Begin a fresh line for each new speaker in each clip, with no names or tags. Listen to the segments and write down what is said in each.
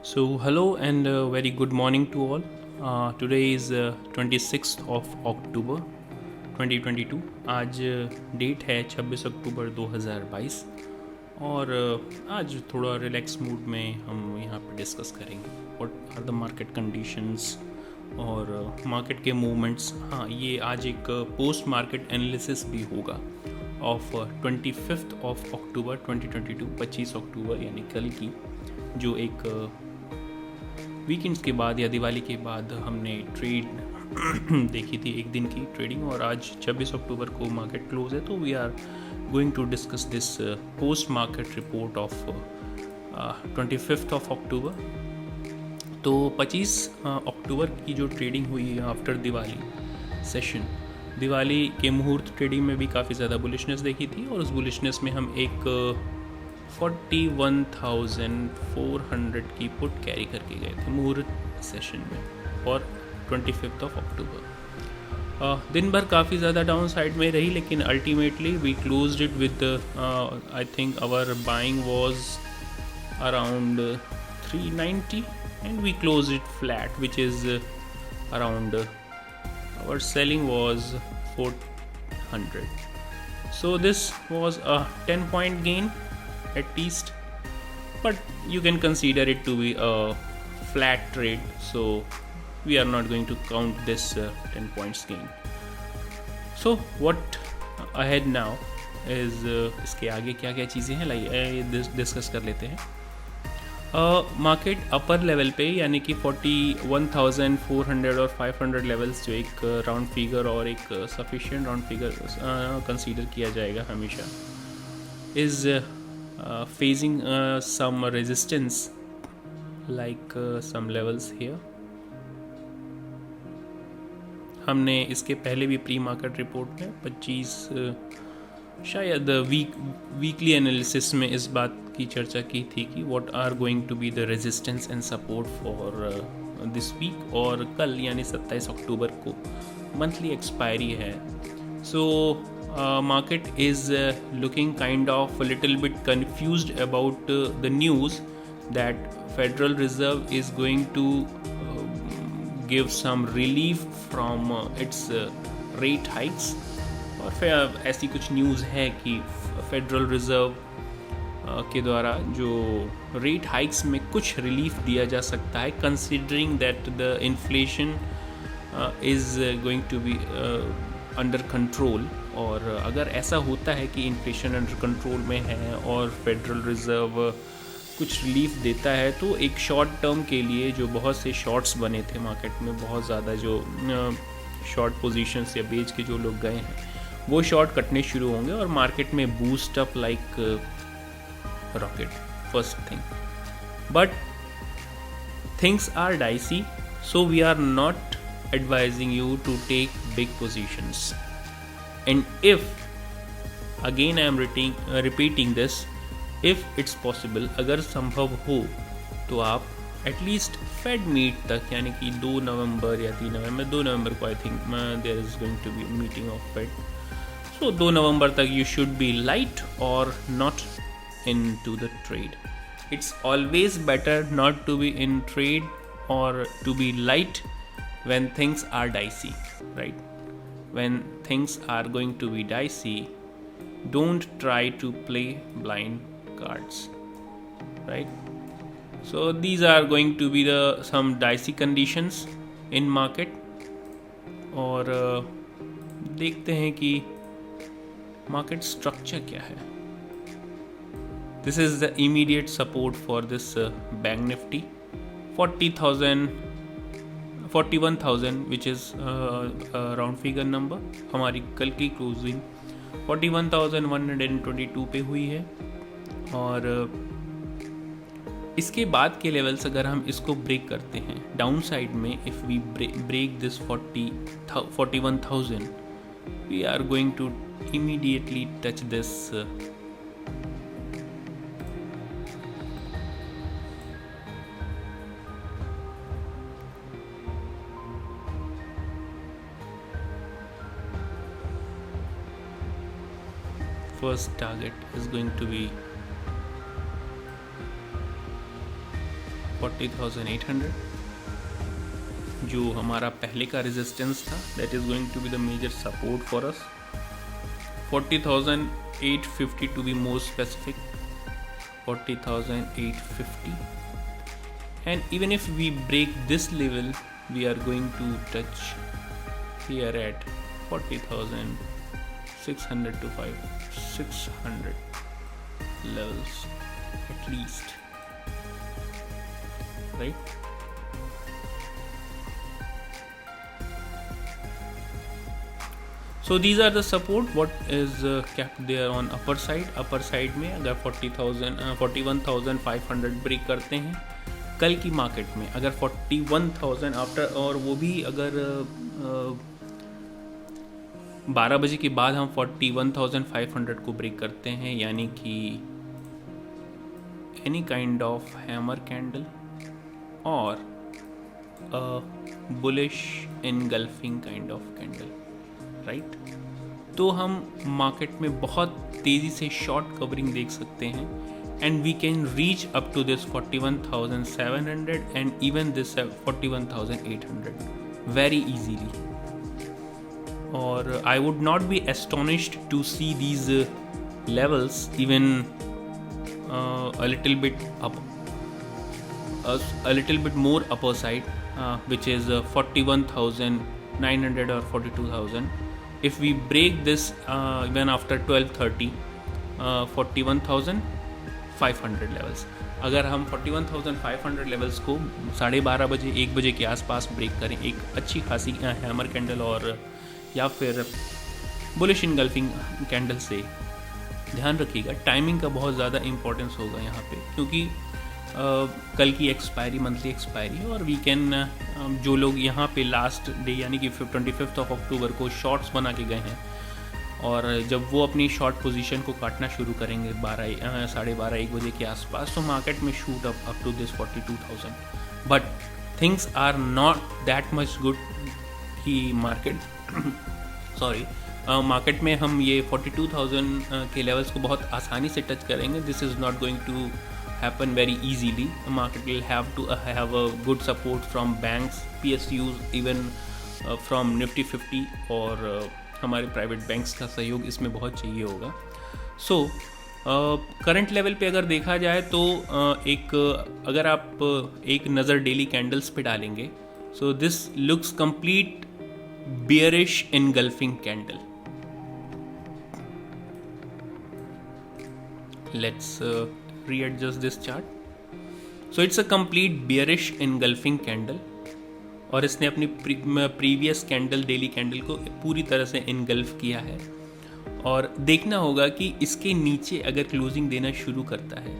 So, hello and very good morning to all. Today is 26th of October 2022. आज date है 26 अक्टूबर 2022 और आज थोड़ा रिलैक्स मूड में हम यहाँ पे डिस्कस करेंगे what are the market conditions और मार्केट के मूवमेंट्स. हाँ, ये आज एक पोस्ट मार्केट एनालिसिस भी होगा ऑफ 25th ऑफ अक्टूबर 2022, 25 अक्टूबर यानी कल की, जो एक वीकेंड्स के बाद या दिवाली के बाद हमने ट्रेड देखी थी, एक दिन की ट्रेडिंग. और आज 26 अक्टूबर को मार्केट क्लोज है, तो we are going to discuss this post market report of 25th of October. तो 25 अक्टूबर की जो ट्रेडिंग हुई आफ्टर दिवाली सेशन, दिवाली के मुहूर्त ट्रेडिंग में भी काफ़ी ज़्यादा बुलिशनेस देखी थी और उस बुलिशनेस में हम एक 41,400 की पुट कैरी करके गए थे मुहूर्त सेशन में और 25th ऑफ अक्टूबर. दिन भर काफ़ी ज़्यादा डाउन साइड में रही, लेकिन ultimately we closed it with I think our buying was around 390 and we closed it flat, which is around our selling was 400. So this was a 10-point gain at least, but you can consider it to be a flat trade, so we are not going to count this 10 points gain. So what ahead now is इसके आगे क्या क्या चीज़ें हैं discuss कर लेते हैं. Market upper level पे यानी कि 41,400 और 500 लेवल्स, जो एक राउंड फिगर और एक सफिशिएंट राउंड फिगर कंसीडर किया जाएगा हमेशा, is facing some resistance like some levels here. हमने इसके पहले भी प्री मार्केट रिपोर्ट में 25 शायद वीकली एनालिसिस में इस बात की चर्चा की थी कि what are going to be the resistance and support for this week. और कल यानी 27 अक्टूबर को मंथली एक्सपायरी है. सो market is looking kind of a little bit confused about the news that Federal Reserve is going to give some relief from its rate hikes. और फिर ऐसी कुछ news है कि फेडरल रिज़र्व के द्वारा जो रेट हाइक्स में कुछ रिलीफ दिया जा सकता है, considering that the inflation is going to be under control. और अगर ऐसा होता है कि इन्फ्लेशन अंडर कंट्रोल में है और फेडरल रिज़र्व कुछ रिलीफ देता है, तो एक शॉर्ट टर्म के लिए जो बहुत से शॉर्ट्स बने थे मार्केट में, बहुत ज़्यादा जो शॉर्ट पोजीशंस या बेच के जो लोग गए हैं, वो शॉर्ट कटने शुरू होंगे और मार्केट में boost up like rocket first thing. But things are dicey, so we are not advising you to take big positions. And if again I am repeating this, if it's possible, अगर संभव हो तो आप at least fade meet तक, यानी कि 2 नवंबर या 3 नवंबर, 2 नवंबर को I think there is going to be meeting of Fed. So 2 नवंबर तक यू शुड बी लाइट और not in to the trade. It's always better not to be in trade और to be light when things are dicey, right? When things are going to be dicey, don't try to play blind cards, right? So these are going to be some dicey conditions in market. और देखते हैं कि market structure क्या है. This is the immediate support for this bank nifty 41,000 which is round figure number. हमारी कल की closing 41,122 पे हुई है. और इसके बाद के लेवल्स अगर हम इसको ब्रेक करते हैं डाउन साइड में, if we break this 41,000, we are going to immediately touch this first target is going to be 40,800 जो हमारा पहले का रेजिस्टेंस था, that is going to be the major support for us. 40,850 to be more specific, 40,850. And even if we break this level, we are going to touch here at 40,600 to 600 levels at least, right? So these are the support what is kept there on upper side. upper side में अगर 41,500 break करते हैं कल की market में, अगर 41,000 after, और वो भी अगर 12 बजे के बाद हम 41,500 को ब्रेक करते हैं, यानी कि any kind of hammer candle और bullish engulfing kind of candle, right, तो हम मार्केट में बहुत तेज़ी से शॉर्ट कवरिंग देख सकते हैं. And we can reach up to this 41,700 and even this 41,800 very easily. Or I would not be astonished to see these levels even a little bit up, a little bit more upper side, which is 41,900 or 42,000. If we break this even after 12:30, 41,500 levels, अगर हम 41,500 levels को 12:30 बजे 1 बजे के आसपास break करें एक अच्छी खासी हैमर कैंडल और या फिर बुलिश इनगल्फिंग कैंडल से, ध्यान रखिएगा टाइमिंग का बहुत ज़्यादा इंपॉर्टेंस होगा यहाँ पे, क्योंकि कल की एक्सपायरी मंथली एक्सपायरी है और वी कैन जो लोग यहाँ पे लास्ट डे यानी कि 25 अक्टूबर को शॉर्ट्स बना के गए हैं और जब वो अपनी शॉर्ट पोजीशन को काटना शुरू करेंगे 12:30 1 बजे के आसपास, तो मार्केट में shoot up to this 42,000. But things are not that much good कि मार्केट मार्केट में हम ये 42,000 के लेवल्स को बहुत आसानी से टच करेंगे. This is not going to happen very easily. The market will have to have a good support from banks, PSUs, even from Nifty 50 और हमारे प्राइवेट बैंक्स का सहयोग इसमें बहुत चाहिए होगा. सो करंट लेवल पे अगर देखा जाए तो अगर आप एक नज़र डेली कैंडल्स पे डालेंगे, so this looks complete bearish engulfing candle. Let's readjust this chart. So it's a complete bearish engulfing candle और इसने अपनी प्रीवियस कैंडल डेली कैंडल को पूरी तरह से इनगल्फ किया है और देखना होगा कि इसके नीचे अगर क्लोजिंग देना शुरू करता है,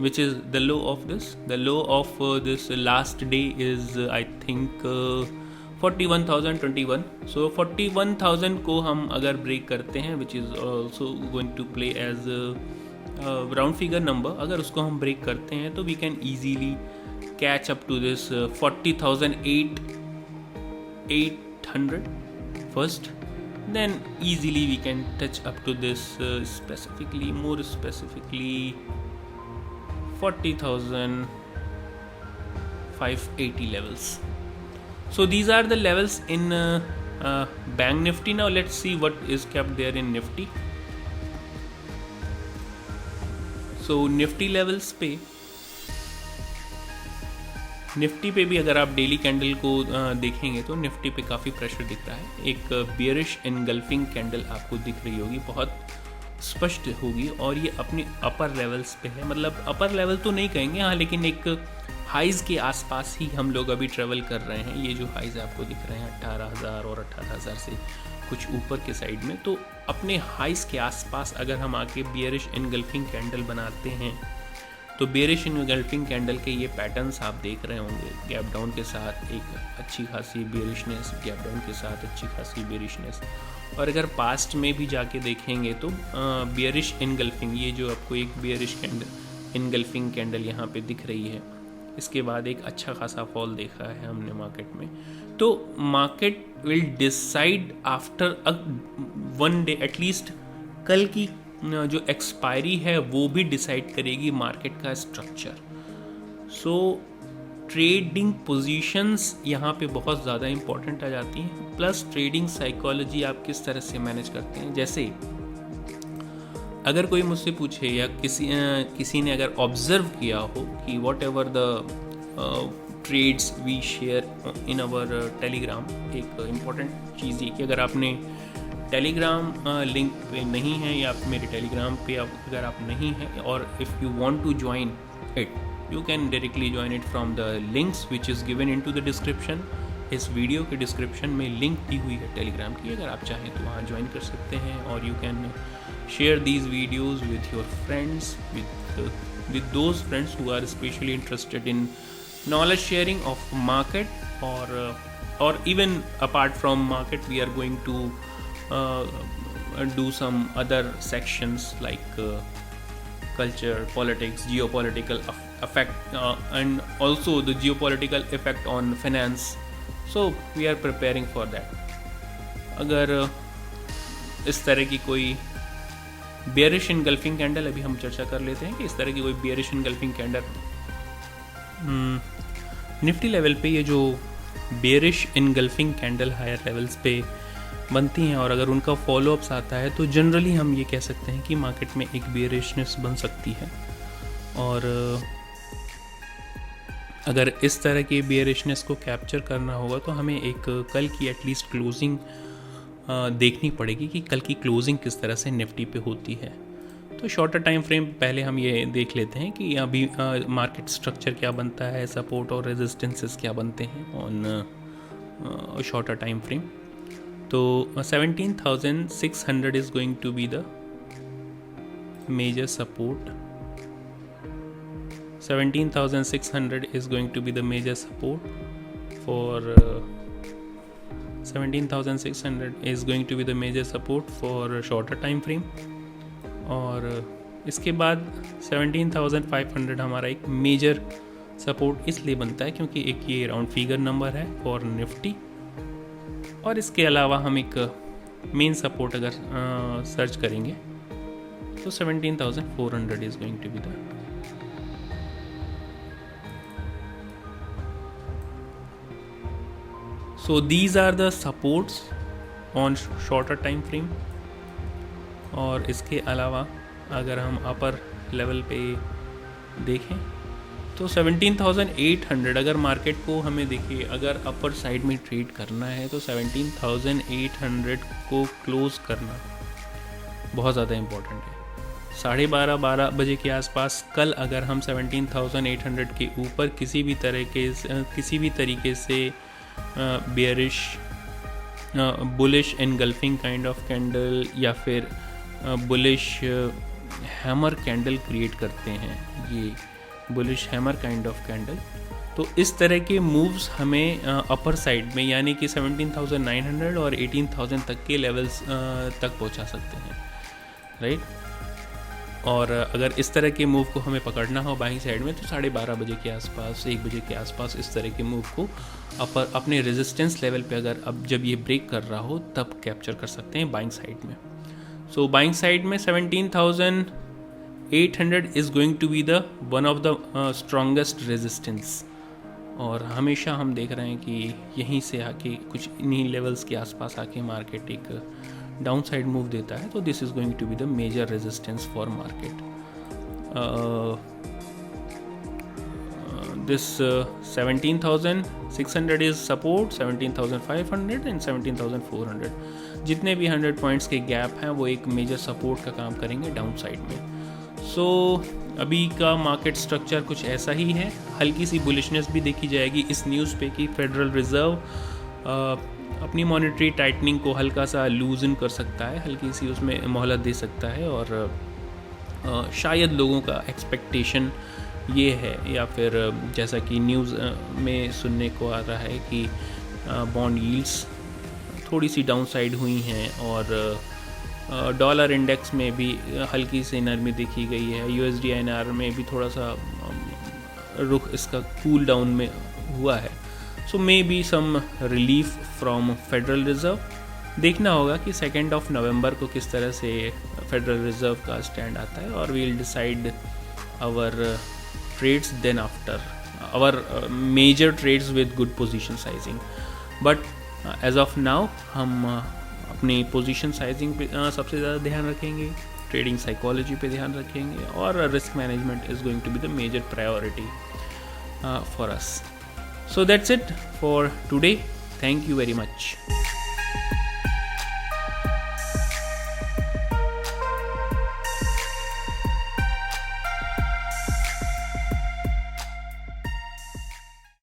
which is the low of this last day is I think 41,021. So 41,000 को हम अगर ब्रेक करते हैं, which is also going to play as round figure number, अगर उसको हम ब्रेक करते हैं तो we can easily catch up to this 40,800 first, then easily we can touch up to this more specifically 40,580 levels. So these are the levels in Bank Nifty. Now let's see what is kept there in Nifty. So Nifty levels पे, Nifty पे भी अगर आप daily candle को देखेंगे तो Nifty पे काफ़ी प्रेशर दिख रहा है. एक बियरिश इनगल्फिंग कैंडल आपको दिख रही होगी, बहुत स्पष्ट होगी और ये अपने अपर लेवल्स पे है. मतलब अपर लेवल तो नहीं कहेंगे हाँ, लेकिन एक हाइज़ के आसपास ही हम लोग अभी ट्रेवल कर रहे हैं. ये जो हाइज़ आपको दिख रहे हैं 18,000 और 18,000 से कुछ ऊपर के साइड में, तो अपने हाइज़ के आसपास अगर हम आके बियरिश इनगल्फिंग कैंडल बनाते हैं तो बियरिश इनगल्फिंग कैंडल के ये पैटर्न्स आप देख रहे होंगे. गैप डाउन के साथ एक अच्छी खासी बियरिशनेस, गैप डाउन के साथ अच्छी खासी बियरिशनेस, और अगर पास्ट में भी जाके देखेंगे तो बियरिश इनगल्फिंग, ये जो आपको एक बियरिश कैंडल इनगल्फिंग कैंडल यहाँ पे दिख रही है, इसके बाद एक अच्छा खासा फॉल देखा है हमने मार्केट में. तो market will decide after one day at least. कल की जो एक्सपायरी है वो भी डिसाइड करेगी मार्केट का स्ट्रक्चर. सो ट्रेडिंग पोजीशंस यहाँ पे बहुत ज़्यादा इम्पोर्टेंट आ जाती हैं, प्लस ट्रेडिंग साइकोलॉजी आप किस तरह से मैनेज करते हैं। जैसे अगर कोई मुझसे पूछे या किसी ने अगर ऑब्जर्व किया हो कि whatever the trades we share in our Telegram, एक इम्पॉर्टेंट चीज़ ये कि अगर आपने टेलीग्राम लिंक पे नहीं है या मेरे टेलीग्राम पे अगर आप नहीं हैं और if you want to join it, you can directly join it from the links which is given into the description. इस वीडियो के डिस्क्रिप्शन में लिंक दी हुई है टेलीग्राम की, अगर आप चाहें तो वहाँ ज्वाइन कर सकते हैं। और you can share these videos with your friends, with those friends who are especially interested in knowledge sharing of market, or even apart from market we are going to do some other sections like culture, politics, geopolitical effect, and also the geopolitical effect on finance. So we are preparing for that. अगर इस तरह की कोई bearish engulfing candle, अभी हम चर्चा कर लेते हैं कि इस तरह की कोई bearish engulfing candle Nifty level पे, ये जो bearish engulfing candle higher levels पे बनती हैं और अगर उनका फॉलोअप्स आता है तो जनरली हम ये कह सकते हैं कि मार्केट में एक बेयरिशनेस बन सकती है। और अगर इस तरह की बेयरिशनेस को कैप्चर करना होगा तो हमें एक कल की एटलीस्ट क्लोजिंग देखनी पड़ेगी कि कल की क्लोजिंग किस तरह से निफ्टी पे होती है। तो शॉर्टर टाइम फ्रेम पहले हम ये देख लेते हैं कि अभी मार्केट स्ट्रक्चर क्या बनता है, सपोर्ट और रेजिस्टेंसेस क्या बनते हैं ऑन शॉर्टर टाइम फ्रेम। तो 17,600 is going to be the major support. 17,600 is going to be the major support for 17,600 is going to be the major support for shorter time frame। और इसके बाद 17,500 हमारा एक major support इसलिए बनता है क्योंकि एक ये राउंड फिगर नंबर है फॉर निफ्टी। और इसके अलावा हम एक मेन सपोर्ट अगर सर्च करेंगे तो 17,400 is going to be the. So these are the supports on shorter time frame। और इसके अलावा अगर हम अपर लेवल पे देखें तो 17,800, अगर मार्केट को हमें देखिए अगर अपर साइड में ट्रेड करना है तो 17,800 को क्लोज करना बहुत ज़्यादा इम्पोर्टेंट है। 12:30 बजे के आसपास कल अगर हम 17,800 के ऊपर किसी भी तरीके से bearish bullish engulfing kind of candle या फिर बुलिश हैमर कैंडल क्रिएट करते हैं, ये bullish hammer kind of candle, तो इस तरह के मूव्स हमें अपर साइड में यानी कि 17,900 और 18,000 तक के लेवल्स तक पहुंचा सकते हैं, राइट। और अगर इस तरह के मूव को हमें पकड़ना हो बाइंग साइड में तो 12:30 बजे के आसपास, 1 बजे के आसपास इस तरह के मूव को अपने रेजिस्टेंस लेवल पे अगर अब जब ये ब्रेक कर रहा हो तब कैप्चर कर सकते हैं बाइंग साइड में। सो बाइंग साइड में 17,800 is going to be the one of the strongest resistance. और हमेशा हम देख रहे हैं कि यहीं से आके कुछ इन्हीं लेवल्स के आसपास आके मार्केट एक डाउन साइड मूव देता है, तो this is going to be the major resistance for market. This 17,600 is support, 17,500 and 17,400 जितने भी 100 पॉइंट्स के गैप हैं वो एक मेजर सपोर्ट का काम करेंगे डाउन साइड में। सो अभी का मार्केट स्ट्रक्चर कुछ ऐसा ही है। हल्की सी बुलिशनेस भी देखी जाएगी इस न्यूज़ पे कि फेडरल रिजर्व अपनी मॉनेटरी टाइटनिंग को हल्का सा लूजन कर सकता है, हल्की सी उसमें मोहलत दे सकता है। और शायद लोगों का एक्सपेक्टेशन ये है या फिर जैसा कि न्यूज़ में सुनने को आ रहा है कि बॉन्ड यील्ड्स थोड़ी सी डाउन साइड हुई हैं और डॉलर इंडेक्स में भी हल्की सी नरमी देखी गई है। USD INR में भी थोड़ा सा रुख इसका कूल डाउन में हुआ है। So maybe some relief from Federal Reserve. देखना होगा कि 2 नवंबर को किस तरह से फेडरल रिजर्व का स्टैंड आता है और we will decide our trades then after our major trades with good position sizing. But as of now हम अपनी पोजीशन साइजिंग पे सबसे ज़्यादा ध्यान रखेंगे, ट्रेडिंग साइकोलॉजी पे ध्यान रखेंगे, और risk management is going to be the major priority for us. So that's it for today. Thank you very much.